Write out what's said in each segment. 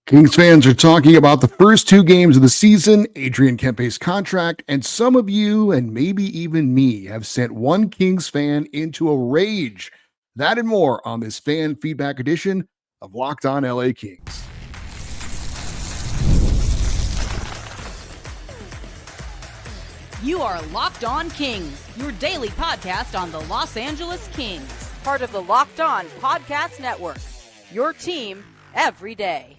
Kings fans are talking about the first two games of the season, Adrian Kempe's contract, and some of you, and maybe even me, have sent one Kings fan into a rage. That and more on this fan feedback edition of Locked On LA Kings. You are Locked On Kings, your daily podcast on the Los Angeles Kings, part of the Locked On Podcast Network, your team every day.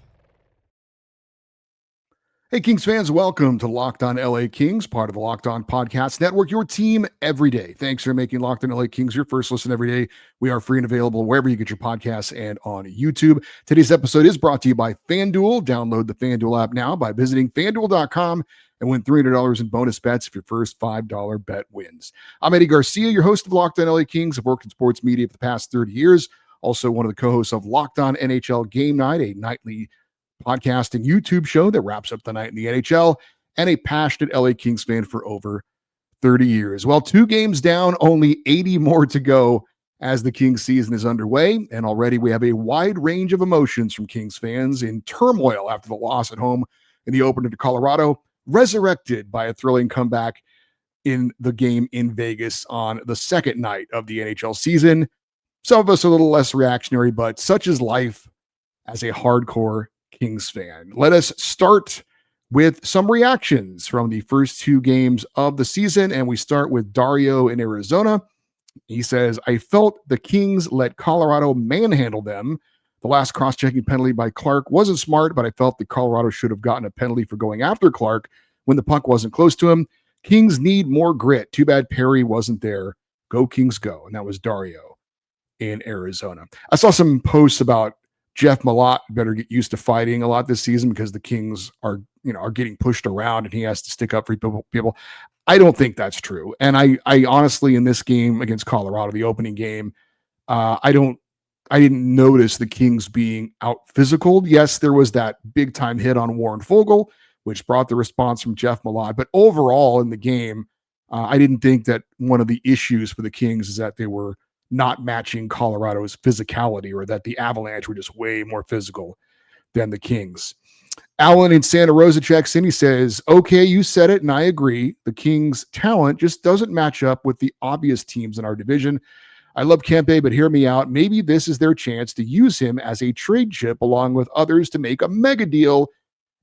Hey, Kings fans, welcome to Locked On LA Kings, part of the Locked On Podcast Network, your team every day. Thanks for making Locked On LA Kings your first listen every day. We are free and available wherever you get your podcasts and on YouTube. Today's episode is brought to you by FanDuel. Download the FanDuel app now by visiting FanDuel.com and win $300 in bonus bets if your first $5 bet wins. I'm Eddie Garcia, your host of Locked On LA Kings. I've worked in sports media for the past 30 years. Also one of the co-hosts of Locked On NHL Game Night, a nightly podcast and YouTube show that wraps up the night in the NHL, and a passionate LA Kings fan for over 30 years. Well, 2 games down, only 80 more to go as the Kings season is underway, and already we have a wide range of emotions from Kings fans in turmoil after the loss at home in the opener to Colorado, resurrected by a thrilling comeback in the game in Vegas on the second night of the NHL season. Some of us are a little less reactionary, but such is life as a hardcore Kings fan. Let us start with some reactions from the first 2 games of the season, and we start with Dario in Arizona. He says, I felt the Kings let Colorado manhandle them. The last cross-checking penalty by Clarke wasn't smart, but I felt that Colorado should have gotten a penalty for going after Clarke when the puck wasn't close to him. Kings need more grit. Too bad Perry wasn't there. Go Kings go. And that was Dario in Arizona. I saw some posts about Jeff Malott better get used to fighting a lot this season because the Kings are getting pushed around and he has to stick up for people. I don't think that's true. And I honestly, in this game against Colorado, the opening game, I didn't notice the Kings being out physical. Yes, there was that big time hit on Warren Foegele, which brought the response from Jeff Malott. But overall in the game, I didn't think that one of the issues for the Kings is that they were not matching Colorado's physicality, or that the Avalanche were just way more physical than the Kings. Alan in Santa Rosa checks in. He says, okay, you said it, and I agree. The Kings' talent just doesn't match up with the obvious teams in our division. I love Kempe, but hear me out. Maybe this is their chance to use him as a trade chip along with others to make a mega deal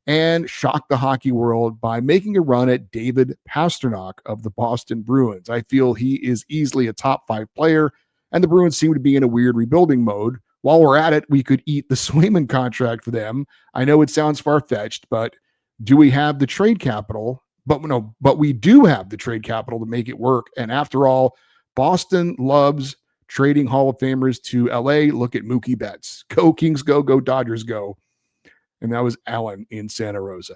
and shock the hockey world by making a run at David Pastrnak of the Boston Bruins. I feel he is easily a top 5 player, and the Bruins seem to be in a weird rebuilding mode. While we're at it, we could eat the Swayman contract for them. I know it sounds far-fetched, but do we have the trade capital? But we do have the trade capital to make it work. And after all, Boston loves trading Hall of Famers to LA. Look at Mookie Betts. Go Kings, go Dodgers, go. And that was Alan in Santa Rosa.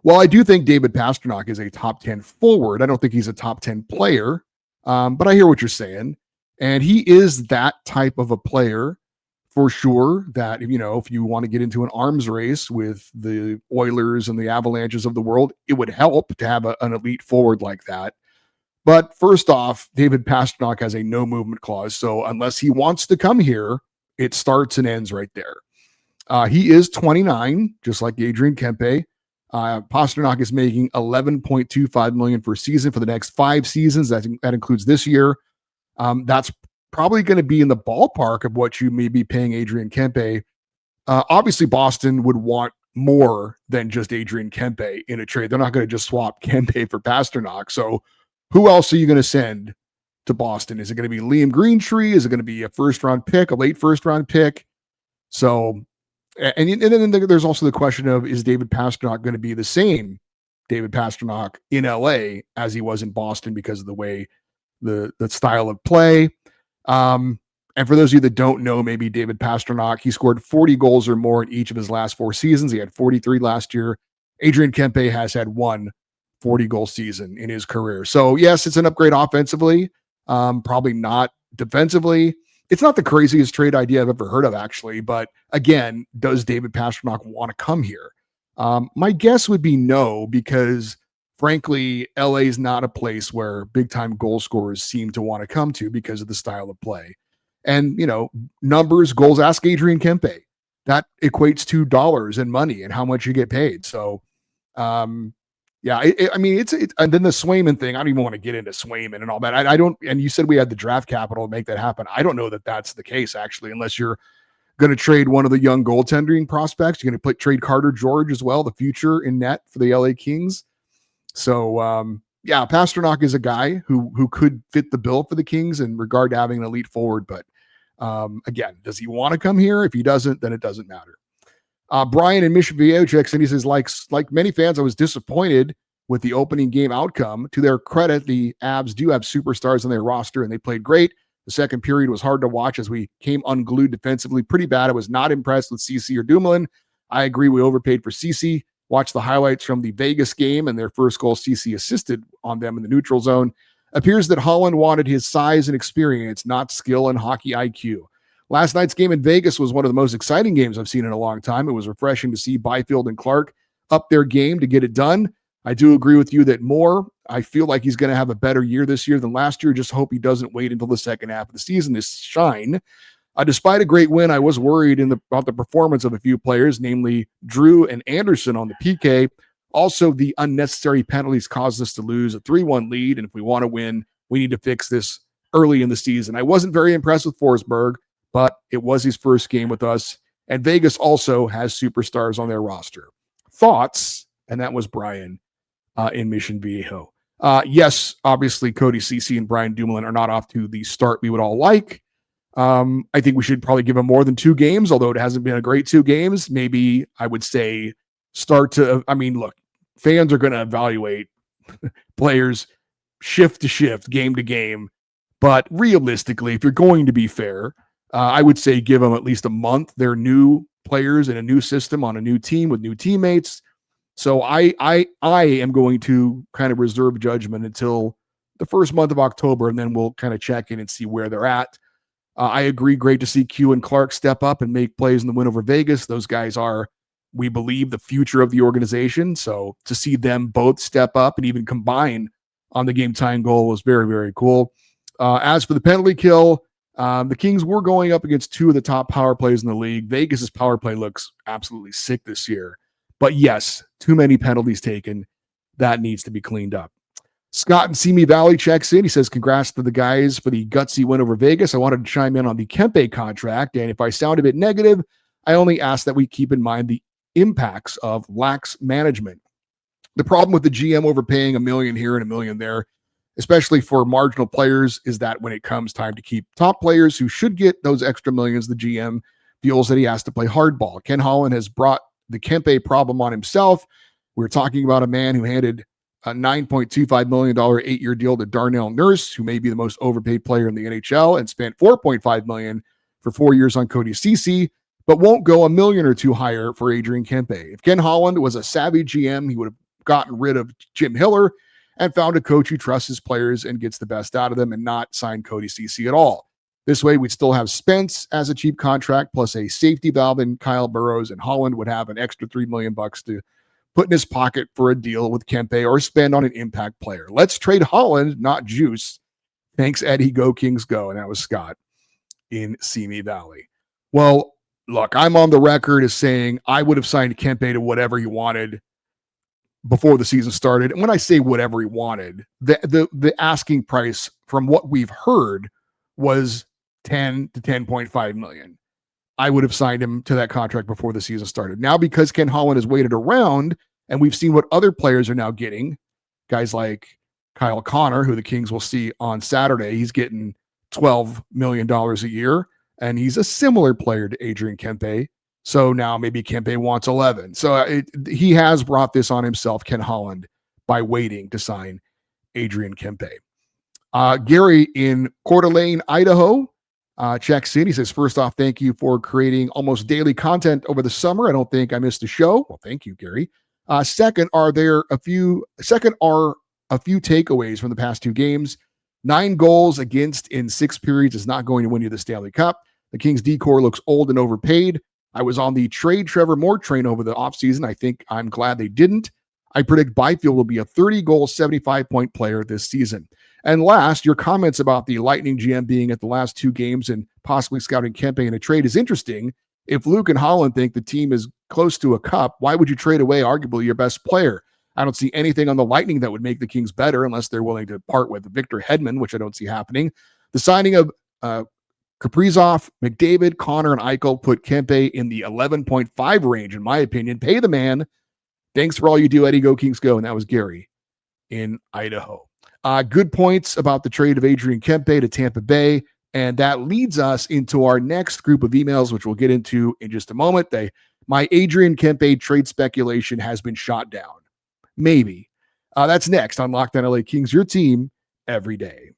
Well, I do think David Pastrnak is a top 10 forward. I don't think he's a top 10 player, but I hear what you're saying. And he is that type of a player for sure that, if you want to get into an arms race with the Oilers and the Avalanches of the world, it would help to have an elite forward like that. But first off, David Pastrnak has a no movement clause. So unless he wants to come here, it starts and ends right there. He is 29, just like Adrian Kempe. Pastrnak is making $11.25 million per season for the next 5 seasons. That includes this year. That's probably going to be in the ballpark of what you may be paying Adrian Kempe. Obviously, Boston would want more than just Adrian Kempe in a trade. They're not going to just swap Kempe for Pastrnak. So who else are you going to send to Boston? Is it going to be Liam Greentree? Is it going to be a first-round pick, a late first-round pick? So, and then there's also the question of, is David Pastrnak going to be the same David Pastrnak in LA as he was in Boston because of the way the style of play. And for those of you that don't know, maybe David Pastrnak, he scored 40 goals or more in each of his last 4 seasons. He had 43 last year. Adrian Kempe has had 1 40-goal season in his career. So yes, it's an upgrade offensively, probably not defensively. It's not the craziest trade idea I've ever heard of, actually. But again, does David Pastrnak want to come here? My guess would be no, because frankly, LA is not a place where big-time goal scorers seem to want to come to because of the style of play. And, numbers, goals, ask Adrian Kempe. that equates to dollars and money and how much you get paid. So, yeah, I mean, it's and then the Swayman thing. I don't even want to get into Swayman and all that. I don't. And you said we had the draft capital to make that happen. I don't know that that's the case actually, unless you're going to trade one of the young goaltending prospects. You're going to trade Carter George as well, the future in net for the LA Kings. So, yeah, Pasternak is a guy who could fit the bill for the Kings in regard to having an elite forward. But again, does he want to come here? If he doesn't, then it doesn't matter. Brian in Mission Viejo checks in. He says, like many fans, I was disappointed with the opening game outcome. To their credit, the Abs do have superstars on their roster, and they played great. The second period was hard to watch as we came unglued defensively. Pretty bad. I was not impressed with CC or Dumoulin. I agree we overpaid for CC. Watch the highlights from the Vegas game, and their first goal, CC assisted on them in the neutral zone. Appears that Holland wanted his size and experience, not skill and hockey IQ. Last night's game in Vegas was one of the most exciting games I've seen in a long time. It was refreshing to see Byfield and Clarke up their game to get it done. I do agree with you that I feel like he's going to have a better year this year than last year. Just hope he doesn't wait until the second half of the season to shine. Despite a great win, I was worried about the performance of a few players, namely Drew and Anderson on the PK. Also, the unnecessary penalties caused us to lose a 3-1 lead, and if we want to win, we need to fix this early in the season. I wasn't very impressed with Forsberg, but it was his first game with us, and Vegas also has superstars on their roster. Thoughts? And that was Brian in Mission Viejo. Yes, obviously, Cody Ceci and Brian Dumoulin are not off to the start we would all like. I think we should probably give him more than 2 games, although it hasn't been a great 2 games. Maybe I would say look, fans are going to evaluate players shift to shift, game to game. But realistically, if you're going to be fair, I would say give them at least a month. They're new players in a new system on a new team with new teammates. So I am going to kind of reserve judgment until the first month of October, and then we'll kind of check in and see where they're at. I agree. Great to see Q and Clarke step up and make plays in the win over Vegas. Those guys are, we believe, the future of the organization. So to see them both step up and even combine on the game-tying goal was very, very cool. As for the penalty kill, the Kings were going up against 2 of the top power plays in the league. Vegas's power play looks absolutely sick this year. But yes, too many penalties taken. That needs to be cleaned up. Scott in Simi Valley checks in. He says, congrats to the guys for the gutsy win over Vegas. I wanted to chime in on the Kempe contract. And if I sound a bit negative, I only ask that we keep in mind the impacts of lax management. The problem with the GM overpaying $1 million here and $1 million there, especially for marginal players, is that when it comes time to keep top players who should get those extra millions, the GM feels that he has to play hardball. Ken Holland has brought the Kempe problem on himself. We're talking about a man who handed a $9.25 million 8-year deal to Darnell Nurse, who may be the most overpaid player in the NHL, and spent $4.5 million for 4 years on Cody Ceci, but won't go $1 million or $2 higher for Adrian Kempe. If Ken Holland was a savvy GM, he would have gotten rid of Jim Hiller and found a coach who trusts his players and gets the best out of them and not sign Cody Ceci at all. This way, we'd still have Spence as a cheap contract plus a safety valve in Kyle Burrows, and Holland would have an extra $3 million to put in his pocket for a deal with Kempe or spend on an impact player. Let's trade Holland, not juice. Thanks, Eddie. Go Kings go. And that was Scott in Simi Valley. Well, look, I'm on the record as saying I would have signed Kempe to whatever he wanted before the season started. And when I say whatever he wanted, the asking price from what we've heard was 10 to 10.5 million. I would have signed him to that contract before the season started. Now, because Ken Holland has waited around and we've seen what other players are now getting, guys like Kyle Connor, who the Kings will see on Saturday, he's getting $12 million a year, and he's a similar player to Adrian Kempe. So now maybe Kempe wants 11. So he has brought this on himself, Ken Holland, by waiting to sign Adrian Kempe. Gary in Coeur d'Alene, Idaho, checks in. He says, first off, thank you for creating almost daily content over the summer. I don't think I missed a show. Well, thank you, Gary. Second are a few takeaways from the past 2 games. 9 goals against in 6 periods is not going to win you the Stanley Cup. The Kings D-core looks old and overpaid. I was on the trade Trevor Moore train over the offseason. I think I'm glad they didn't. I predict Byfield will be a 30-goal, 75-point player this season. And last, your comments about the Lightning GM being at the last 2 games and possibly scouting Kempe in a trade is interesting, If Luke and Holland think the team is close to a cup, why would you trade away arguably your best player? I don't see anything on the Lightning that would make the Kings better unless they're willing to part with Victor Hedman, which I don't see happening. The signing of Kaprizov, McDavid, Connor, and Eichel put Kempe in the 11.5 range, in my opinion. Pay the man. Thanks for all you do, Eddie. Go Kings go. And that was Gary in Idaho. Good points about the trade of Adrian Kempe to Tampa Bay. And that leads us into our next group of emails, which we'll get into in just a moment. My Adrian Kempe trade speculation has been shot down. Maybe. That's next on Locked On LA Kings, your team every day.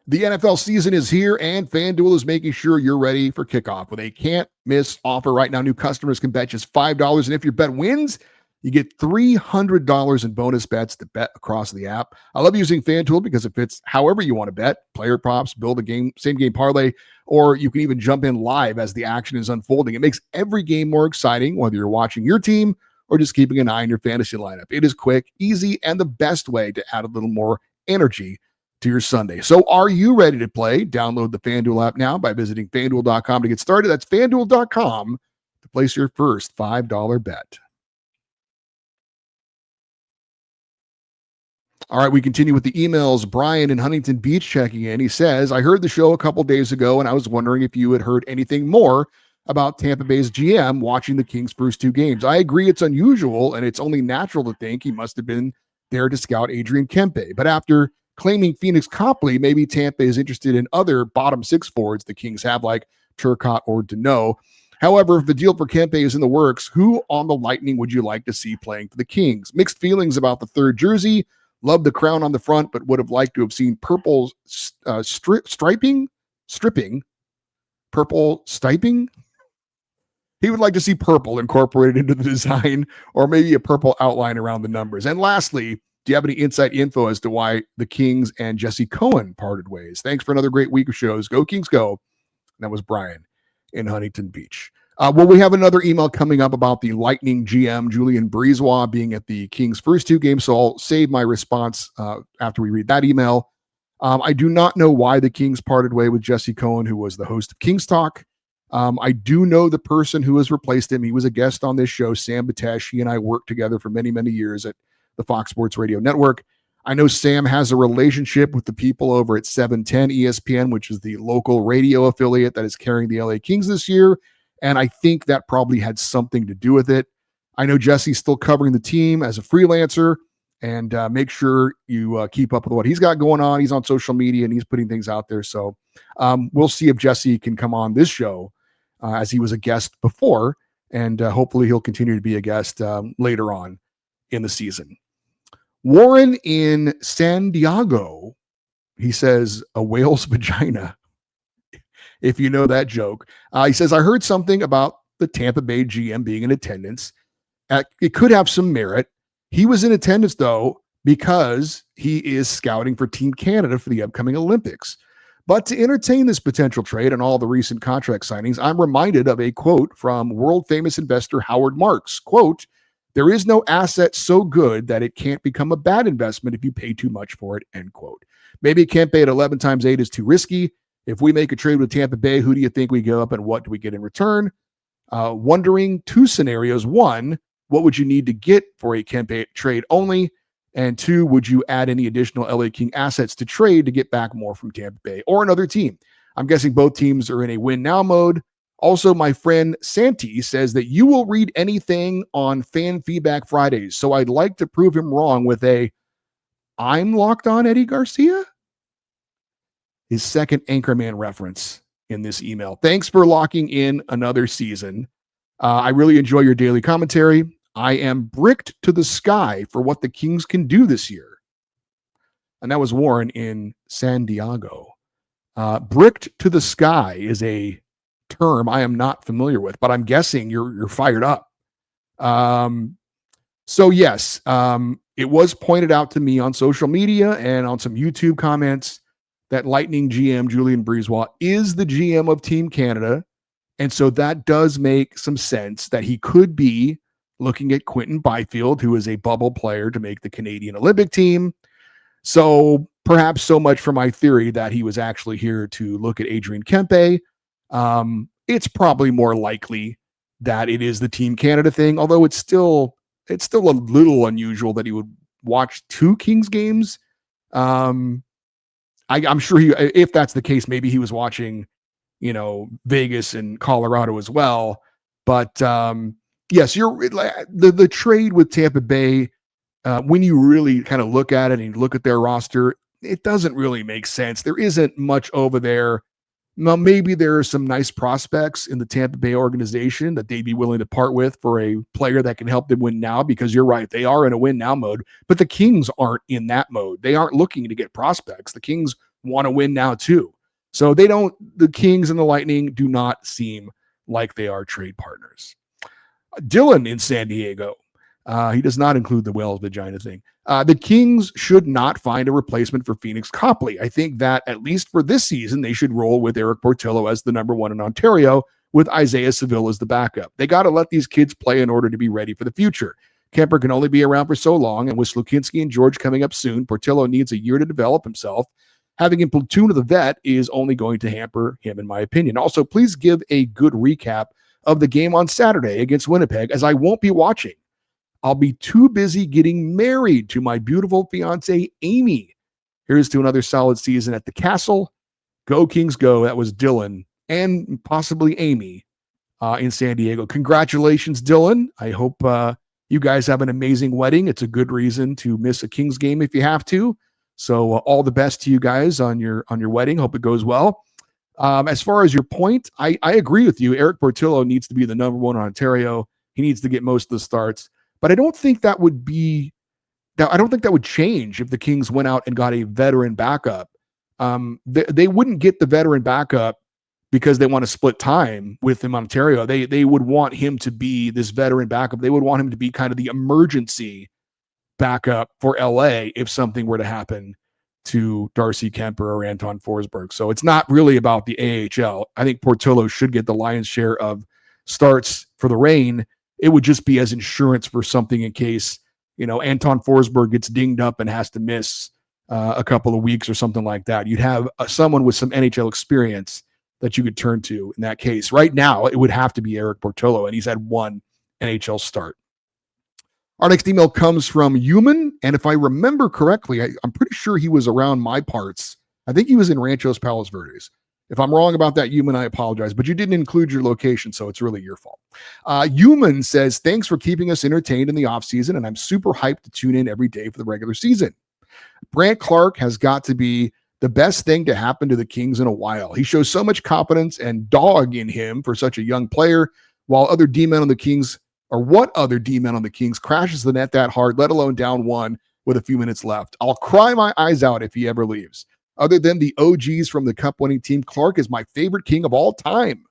The NFL season is here, and FanDuel is making sure you're ready for kickoff with a can't-miss offer right now. New customers can bet just $5, and if your bet wins, you get $300 in bonus bets to bet across the app. I love using FanDuel because it fits however you want to bet. Player props, build a game, same-game parlay, or you can even jump in live as the action is unfolding. It makes every game more exciting, whether you're watching your team or just keeping an eye on your fantasy lineup. It is quick, easy, and the best way to add a little more energy to your Sunday. So are you ready to play? Download the FanDuel app now by visiting FanDuel.com to get started. That's FanDuel.com to place your first $5 bet. All right, we continue with the emails. Brian in Huntington Beach checking in. He says, I heard the show a couple days ago, and I was wondering if you had heard anything more about Tampa Bay's GM watching the Kings' first two games. I agree it's unusual, and it's only natural to think he must have been there to scout Adrian Kempe. But after claiming Phoenix Copley, maybe Tampa is interested in other bottom six forwards the Kings have, like Turcotte or Deneau. However, if the deal for Kempe is in the works, who on the Lightning would you like to see playing for the Kings? Mixed feelings about the third jersey. Love the crown on the front, but would have liked to have seen purple stripping. Purple stiping? He would like to see purple incorporated into the design, or maybe a purple outline around the numbers. And lastly, do you have any inside info as to why the Kings and Jesse Cohen parted ways? Thanks for another great week of shows. Go Kings go. And that was Brian in Huntington Beach. Well, we have another email coming up about the Lightning GM, Julien BriseBois, being at the Kings' first two games, so I'll save my response after we read that email. I do not know why the Kings parted way with Jesse Cohen, who was the host of Kings Talk. I do know the person who has replaced him. He was a guest on this show, Sam Batesh. He and I worked together for many, many years at the Fox Sports Radio Network. I know Sam has a relationship with the people over at 710 ESPN, which is the local radio affiliate that is carrying the LA Kings this year. And I think that probably had something to do with it. I know Jesse's still covering the team as a freelancer, and make sure you keep up with what he's got going on. He's on social media and he's putting things out there. So we'll see if Jesse can come on this show as he was a guest before, and hopefully he'll continue to be a guest later on in the season. Warren in San Diego, he says, a whale's vagina. If you know that joke. He says, I heard something about the Tampa Bay GM being in attendance. It could have some merit. He was in attendance, though, because he is scouting for Team Canada for the upcoming Olympics. But to entertain this potential trade and all the recent contract signings, I'm reminded of a quote from world-famous investor Howard Marks. Quote, there is no asset so good that it can't become a bad investment if you pay too much for it, end quote. Maybe Kempe at 11 times 8 is too risky. If we make a trade with Tampa Bay, who do you think we give up and what do we get in return? Wondering two scenarios. One, what would you need to get for a Kempe trade only? And two, would you add any additional LA King assets to trade to get back more from Tampa Bay or another team? I'm guessing both teams are in a win now mode. Also, my friend Santi says that you will read anything on Fan Feedback Fridays. So I'd like to prove him wrong with I'm locked on Eddie Garcia. His second Anchorman reference in this email. Thanks for locking in another season. I really enjoy your daily commentary. I am bricked to the sky for what the Kings can do this year. And that was Warren in San Diego. Bricked to the sky is a term I am not familiar with, but I'm guessing you're fired up. So yes, it was pointed out to me on social media and on some YouTube comments that Lightning GM Julien BriseBois is the GM of Team Canada. And so that does make some sense that he could be looking at Quentin Byfield, who is a bubble player to make the Canadian Olympic team. So Perhaps so much for my theory that he was actually here to look at Adrian Kempe. It's probably more likely that it is the Team Canada thing, although it's still a little unusual that he would watch two Kings games. I'm sure if that's the case, maybe he was watching, Vegas and Colorado as well. But yes, the trade with Tampa Bay. When you really kind of look at it and you look at their roster, it doesn't really make sense. There isn't much over there. Now, maybe there are some nice prospects in the Tampa Bay organization that they'd be willing to part with for a player that can help them win now, because you're right, they are in a win now mode, but the Kings aren't in that mode. They aren't looking to get prospects. The Kings want to win now too. So the Kings and the Lightning do not seem like they are trade partners. Dylan in San Diego. He does not include the whale's vagina thing. The Kings should not find a replacement for Phoenix Copley. I think that at least for this season, they should roll with Eric Portillo as the number one in Ontario, with Isaiah Seville as the backup. They got to let these kids play in order to be ready for the future. Kemper can only be around for so long, and with Slukinski and George coming up soon, Portillo needs a year to develop himself. Having him platoon to the vet is only going to hamper him, in my opinion. Also, please give a good recap of the game on Saturday against Winnipeg, as I won't be watching. I'll be too busy getting married to my beautiful fiance, Amy. Here's to another solid season at the Castle. Go Kings, go. That was Dylan and possibly Amy in San Diego. Congratulations, Dylan. I hope you guys have an amazing wedding. It's a good reason to miss a Kings game if you have to. So all the best to you guys on your wedding. Hope it goes well. As far as your point, I agree with you. Eric Portillo needs to be the number one in Ontario. He needs to get most of the starts. But I don't think that would change if the Kings went out and got a veteran backup. They wouldn't get the veteran backup because they want to split time with him in Ontario. They would want him to be this veteran backup. They would want him to be kind of the emergency backup for LA if something were to happen to Darcy Kemper or Anton Forsberg. So it's not really about the AHL. I think Portillo should get the lion's share of starts for the Reign. It would just be as insurance for something in case, Anton Forsberg gets dinged up and has to miss a couple of weeks or something like that. You'd have someone with some NHL experience that you could turn to in that case. Right now, it would have to be Eric Portillo, and he's had one NHL start. Our next email comes from Human, and if I remember correctly, I'm pretty sure he was around my parts. I think he was in Ranchos Palos Verdes. If I'm wrong about that, Human, I apologize, but you didn't include your location, so it's really your fault. Human says, thanks for keeping us entertained in the offseason, and I'm super hyped to tune in every day for the regular season. Brandt Clarke has got to be the best thing to happen to the Kings in a while. He shows so much confidence and dog in him for such a young player, while other D-men on the Kings, or what other D-men on the Kings crashes the net that hard, let alone down one with a few minutes left. I'll cry my eyes out if he ever leaves. Other than the OGs from the cup-winning team, Clarke is my favorite King of all time.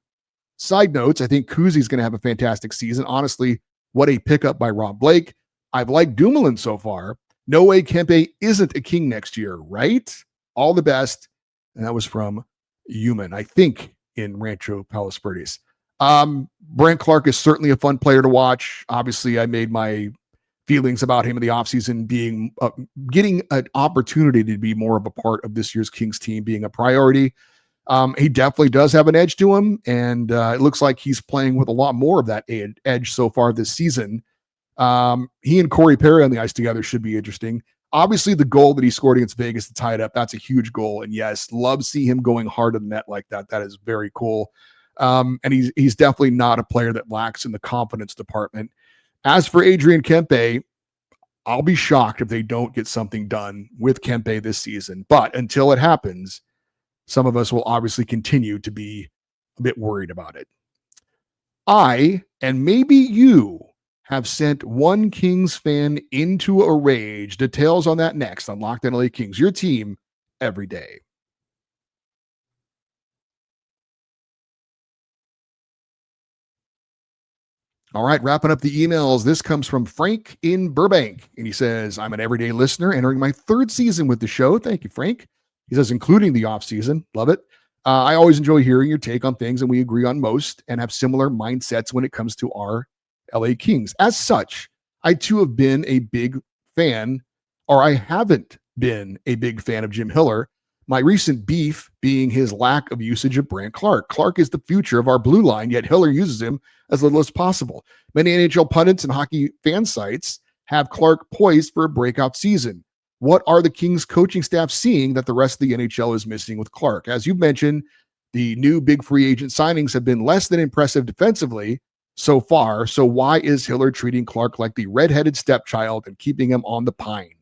Side notes, I think Kuzi's going to have a fantastic season. Honestly, what a pickup by Rob Blake. I've liked Dumoulin so far. No way Kempe isn't a King next year, right? All the best. And that was from Human, I think, in Rancho Palos Verdes. Brandt Clarke is certainly a fun player to watch. Obviously, I made my feelings about him in the offseason being getting an opportunity to be more of a part of this year's Kings team being a priority. He definitely does have an edge to him, and it looks like he's playing with a lot more of that edge so far this season. He and Corey Perry on the ice together should be interesting. Obviously, the goal that he scored against Vegas to tie it up, that's a huge goal. And yes, love to see him going hard in the net like that. That is very cool. And he's definitely not a player that lacks in the confidence department. As for Adrian Kempe, I'll be shocked if they don't get something done with Kempe this season. But until it happens, some of us will obviously continue to be a bit worried about it. I, and maybe you, have sent one Kings fan into a rage. Details on that next on Locked On LA Kings, your team every day. All right, wrapping up the emails. This comes from Frank in Burbank, and he says, I'm an everyday listener entering my third season with the show. Thank you, Frank. He says, including the off season. Love it. I always enjoy hearing your take on things, and we agree on most and have similar mindsets when it comes to our LA Kings. As such, I too have been a big fan, or I haven't been a big fan of Jim Hiller. My recent beef being his lack of usage of Brandt Clarke. Clarke is the future of our blue line, yet Hiller uses him as little as possible. Many NHL pundits and hockey fan sites have Clarke poised for a breakout season. What are the Kings coaching staff seeing that the rest of the NHL is missing with Clarke? As you've mentioned, the new big free agent signings have been less than impressive defensively so far. So why is Hiller treating Clarke like the redheaded stepchild and keeping him on the pine?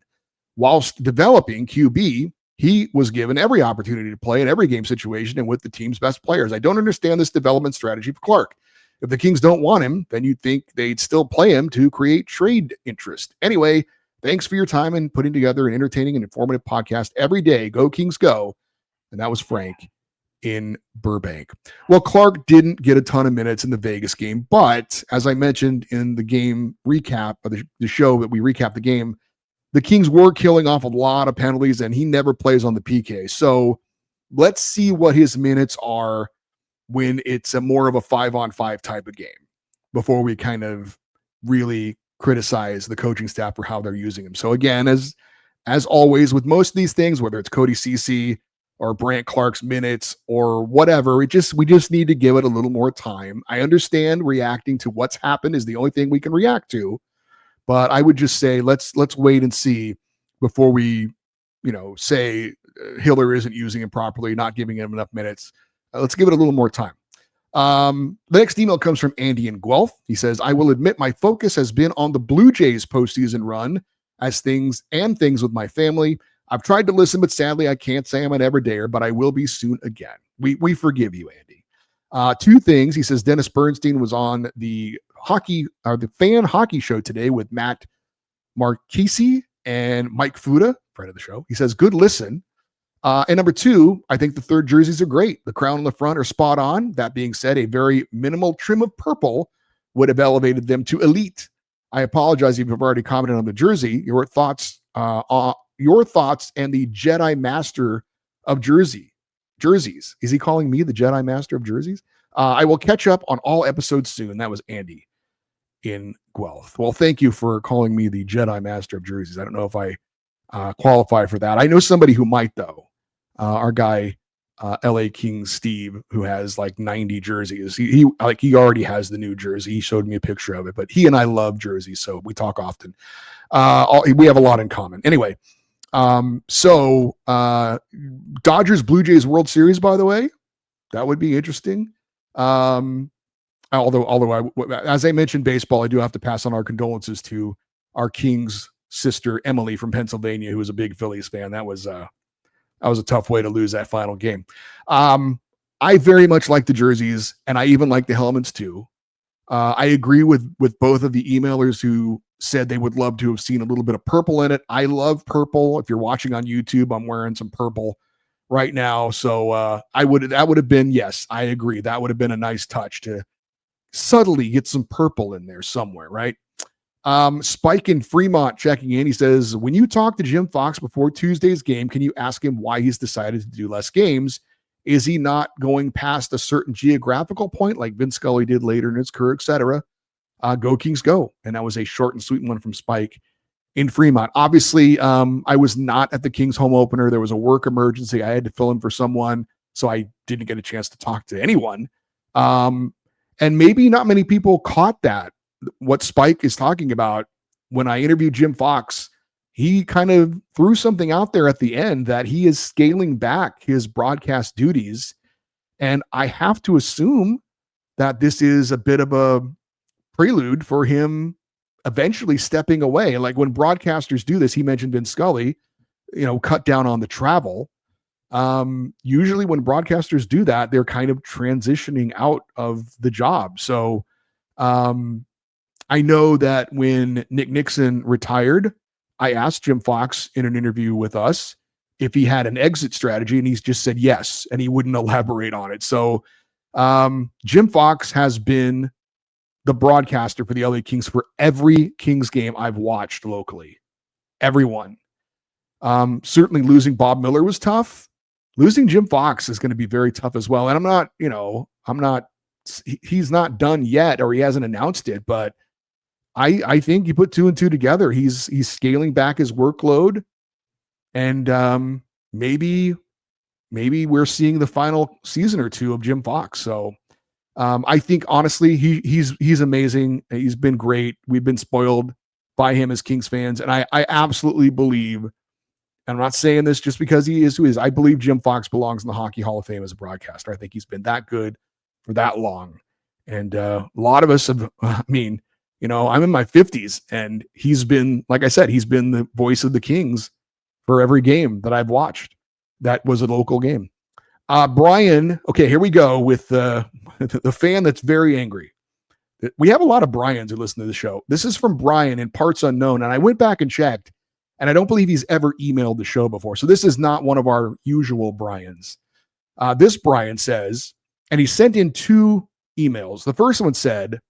Whilst developing QB, he was given every opportunity to play in every game situation and with the team's best players. I don't understand this development strategy for Clarke. If the Kings don't want him, then you'd think they'd still play him to create trade interest. Anyway, thanks for your time and putting together an entertaining and informative podcast every day. Go Kings, go. And that was Frank in Burbank. Well, Clarke didn't get a ton of minutes in the Vegas game, but as I mentioned in the game recap of the show that we recapped the game, the Kings were killing off a lot of penalties and he never plays on the PK. So let's see what his minutes are when it's a more of a 5-on-5 type of game before we kind of really criticize the coaching staff for how they're using him. So again, as always with most of these things, whether it's Cody Ceci or Brandt Clarke's minutes or whatever, we just need to give it a little more time. I understand reacting to what's happened is the only thing we can react to, but I would just say let's wait and see before we, say Hiller isn't using him properly, not giving him enough minutes. Let's give it a little more time. The next email comes from Andy in Guelph. He says, I will admit my focus has been on the Blue Jays postseason run as things with my family. I've tried to listen, but sadly I can't say I'm an everydayer, but I will be soon again. We forgive you, Andy. Two things. He says Dennis Bernstein was on the fan hockey show today with Matt Marchese and Mike Fuda, friend of the show. He says, good listen. And number two, I think the third jerseys are great. The crown on the front are spot on. That being said, a very minimal trim of purple would have elevated them to elite. I apologize if you've already commented on the jersey. Your thoughts and the Jedi Master of jerseys. Is he calling me the Jedi Master of jerseys? I will catch up on all episodes soon. That was Andy in Guelph. Well, thank you for calling me the Jedi Master of jerseys. I don't know if I qualify for that. I know somebody who might, though. Our guy, LA Kings Steve, who has like 90 jerseys. He already has the new jersey. He showed me a picture of it, but he and I love jerseys, so we talk often. We have a lot in common. Anyway, Dodgers Blue Jays World Series, by the way, that would be interesting. Although as I mentioned baseball, I do have to pass on our condolences to our Kings sister Emily from Pennsylvania, who was a big Phillies fan. That was a tough way to lose that final game. I very much like the jerseys, and I even like the helmets too. I agree with both of the emailers who said they would love to have seen a little bit of purple in it. I love purple. If you're watching on YouTube, I'm wearing some purple right now. So that would have been, yes, I agree. That would have been a nice touch to subtly get some purple in there somewhere, right? Spike in Fremont checking in. He says, when you talk to Jim Fox before Tuesday's game, can you ask him why he's decided to do less games? Is he not going past a certain geographical point like Vince Scully did later in his career, etc.? Go Kings, go. And that was a short and sweet one from Spike in Fremont. Obviously, I was not at the Kings home opener. There was a work emergency. I had to fill in for someone, so I didn't get a chance to talk to anyone. And maybe not many people caught that. What Spike is talking about when I interviewed Jim Fox, he kind of threw something out there at the end that he is scaling back his broadcast duties. And I have to assume that this is a bit of a prelude for him eventually stepping away. Like when broadcasters do this, he mentioned Vince Scully, cut down on the travel. Usually when broadcasters do that, they're kind of transitioning out of the job. So, I know that when Nick Nixon retired, I asked Jim Fox in an interview with us if he had an exit strategy, and he's just said yes, and he wouldn't elaborate on it. So Jim Fox has been the broadcaster for the LA Kings for every Kings game I've watched locally. Everyone. Certainly losing Bob Miller was tough. Losing Jim Fox is going to be very tough as well. And he's not done yet, or he hasn't announced it, but I think you put two and two together. He's scaling back his workload, And maybe we're seeing the final season or two of Jim Fox. So I think honestly, he's amazing. He's been great. We've been spoiled by him as Kings fans, and I absolutely believe. And I'm not saying this just because he is who he is. I believe Jim Fox belongs in the Hockey Hall of Fame as a broadcaster. I think he's been that good for that long, and a lot of us have. I mean, I'm in my 50s, and he's been, like I said, he's been the voice of the Kings for every game that I've watched. That was a local game. Brian, okay, here we go with the fan that's very angry. We have a lot of Brians who listen to the show. This is from Brian in Parts Unknown, and I went back and checked, and I don't believe he's ever emailed the show before. So this is not one of our usual Brians. This Brian says, and he sent in 2 emails. The first one said,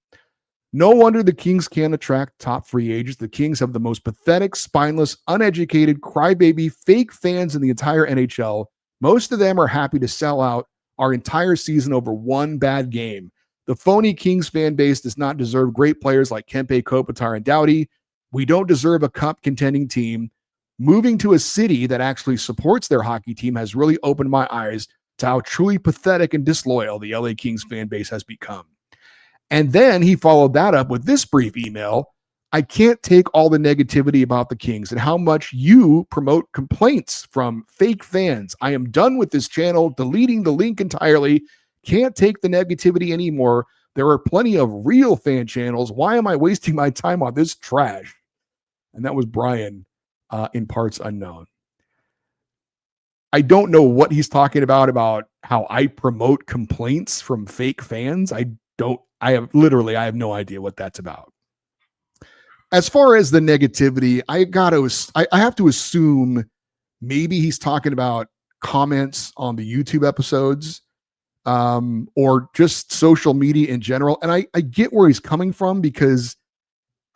"No wonder the Kings can't attract top free agents. The Kings have the most pathetic, spineless, uneducated, crybaby, fake fans in the entire NHL. Most of them are happy to sell out our entire season over one bad game. The phony Kings fan base does not deserve great players like Kempe, Kopitar, and Doughty. We don't deserve a cup contending team. Moving to a city that actually supports their hockey team has really opened my eyes to how truly pathetic and disloyal the LA Kings fan base has become." And then he followed that up with this brief email. "I can't take all the negativity about the Kings and how much you promote complaints from fake fans. I am done with this channel, deleting the link entirely. Can't take the negativity anymore. There are plenty of real fan channels. Why am I wasting my time on this trash?" And that was Brian in Parts Unknown. I don't know what he's talking about how I promote complaints from fake fans. I have no idea what that's about. As far as the negativity, I have to assume maybe he's talking about comments on the YouTube episodes, or just social media in general. And I get where he's coming from, because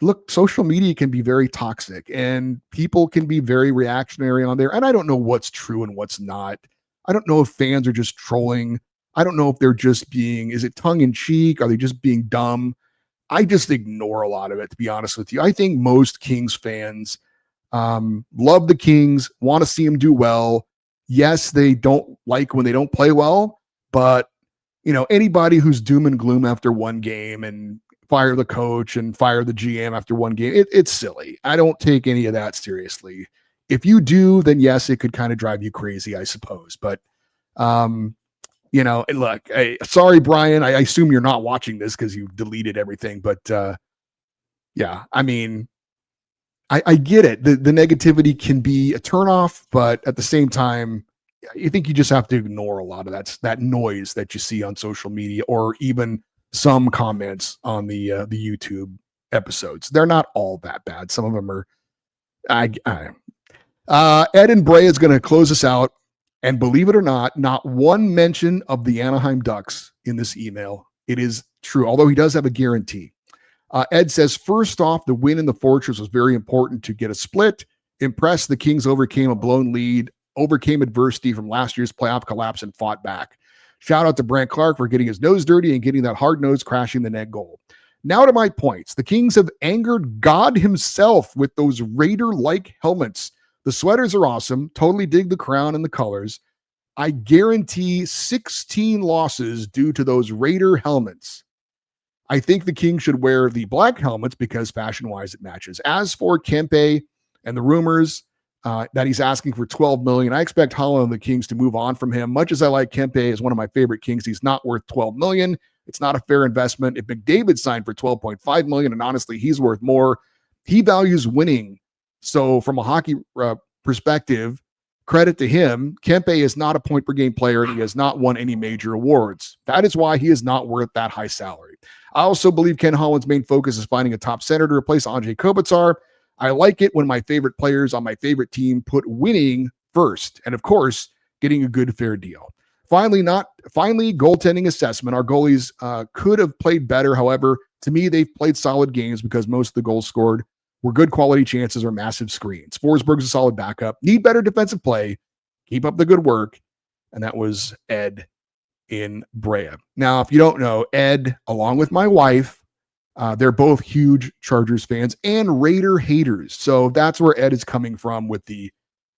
look, social media can be very toxic and people can be very reactionary on there. And I don't know what's true and what's not. I don't know if fans are just trolling. I don't know if they're just is it tongue in cheek? Are they just being dumb? I just ignore a lot of it, to be honest with you. I think most Kings fans love the Kings, want to see them do well. Yes, they don't like when they don't play well, but anybody who's doom and gloom after one game and fire the coach and fire the GM after one game, it's silly. I don't take any of that seriously. If you do, then yes, it could kind of drive you crazy, I suppose. But look, sorry, Brian. I assume you're not watching this because you deleted everything. But yeah, I mean, I get it. The negativity can be a turnoff, but at the same time, I think you just have to ignore a lot of that noise that you see on social media, or even some comments on the YouTube episodes. They're not all that bad. Some of them are. Ed and Bray is going to close us out. And believe it or not one mention of the Anaheim Ducks in this email. It is true, although he does have a guarantee. Ed says, "First off, the win in the Fortress was very important to get a split. Impressed the Kings overcame a blown lead, overcame adversity from last year's playoff collapse, and fought back. Shout out to Brandt Clarke for getting his nose dirty and getting that hard nose crashing the net goal. Now to my points. The Kings have angered God himself with those Raider-like helmets. The sweaters are awesome. Totally dig the crown and the colors. I guarantee 16 losses due to those Raider helmets. I think the Kings should wear the black helmets because fashion-wise it matches. As for Kempe and the rumors that he's asking for $12 million, I expect Holland and the Kings to move on from him. Much as I like Kempe as one of my favorite Kings, he's not worth $12 million. It's not a fair investment. If McDavid signed for $12.5 million, and honestly, he's worth more, he values winning. So from a hockey perspective, credit to him, Kempe is not a point-per-game player, and he has not won any major awards. That is why he is not worth that high salary. I also believe Ken Holland's main focus is finding a top center to replace Andrei Kopitar. I like it when my favorite players on my favorite team put winning first, and of course, getting a good, fair deal. Finally, goaltending assessment. Our goalies could have played better. However, to me, they've played solid games because most of the goals scored were good quality chances or massive screens. Forsberg's a solid backup. Need better defensive play. Keep up the good work. And that was Ed in Brea. Now, if you don't know, Ed, along with my wife, they're both huge Chargers fans and Raider haters. So that's where Ed is coming from with the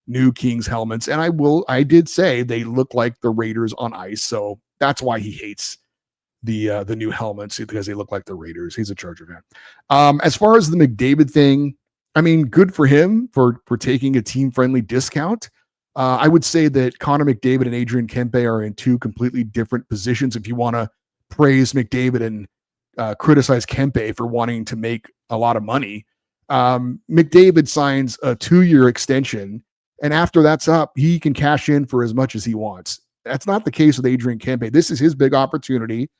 new Kings helmets. And I did say they look like the Raiders on ice. So that's why he hates the new helmets, because they look like the Raiders. He's a Charger fan. As far as the McDavid thing, I mean, good for him for taking a team friendly discount. I would say that Connor McDavid and Adrian Kempe are in two completely different positions. If you want to praise McDavid and criticize Kempe for wanting to make a lot of money, McDavid signs a 2-year extension, and after that's up, he can cash in for as much as he wants. That's not the case with Adrian Kempe. This is his big opportunity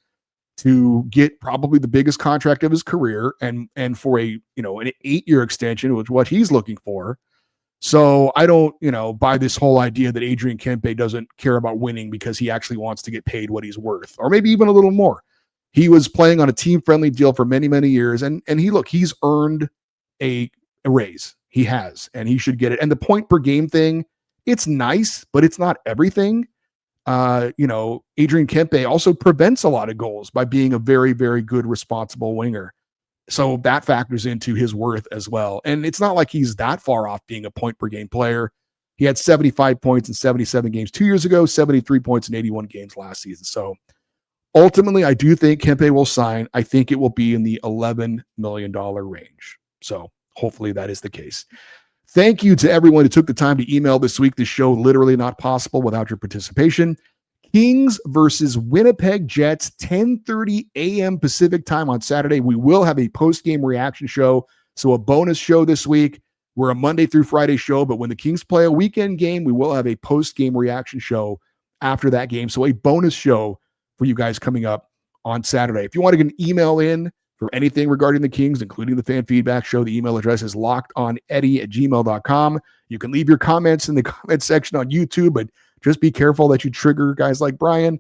to get probably the biggest contract of his career, and for an 8-year extension, which is what he's looking for. So I don't, buy this whole idea that Adrian Kempe doesn't care about winning because he actually wants to get paid what he's worth, or maybe even a little more. He was playing on a team-friendly deal for many, many years, and he's earned a raise. He has, and he should get it. And the point per game thing, it's nice, but it's not everything. Adrian Kempe also prevents a lot of goals by being a very, very good, responsible winger. So that factors into his worth as well. And it's not like he's that far off being a point per game player. He had 75 points in 77 games 2 years ago, 73 points in 81 games last season. So ultimately, I do think Kempe will sign. I think it will be in the $11 million range. So hopefully that is the case. Thank you to everyone who took the time to email this week. This show literally not possible without your participation. Kings versus Winnipeg Jets, 10:30 a.m. Pacific time on Saturday. We will have a post-game reaction show, so a bonus show this week. We're a Monday through Friday show, but when the Kings play a weekend game, we will have a post-game reaction show after that game. So a bonus show for you guys coming up on Saturday. If you want to get an email in for anything regarding the Kings, including the fan feedback show, the email address is lockedoneddie@gmail.com. You can leave your comments in the comment section on YouTube, but just be careful that you trigger guys like Brian.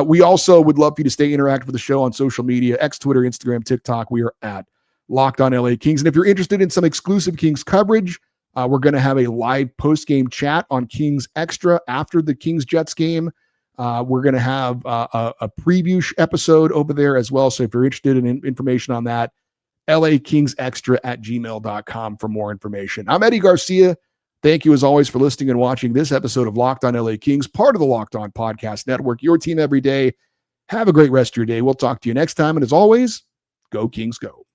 We also would love for you to stay interactive with the show on social media, X, Twitter, Instagram, TikTok. We are at Locked On LA Kings. And if you're interested in some exclusive Kings coverage, we're going to have a live post-game chat on Kings Extra after the Kings-Jets game. We're going to have a preview episode over there as well. So if you're interested in information on that, lakingsextra@gmail.com for more information. I'm Eddie Garcia. Thank you, as always, for listening and watching this episode of Locked On LA Kings, part of the Locked On Podcast Network, your team every day. Have a great rest of your day. We'll talk to you next time. And as always, go Kings, go.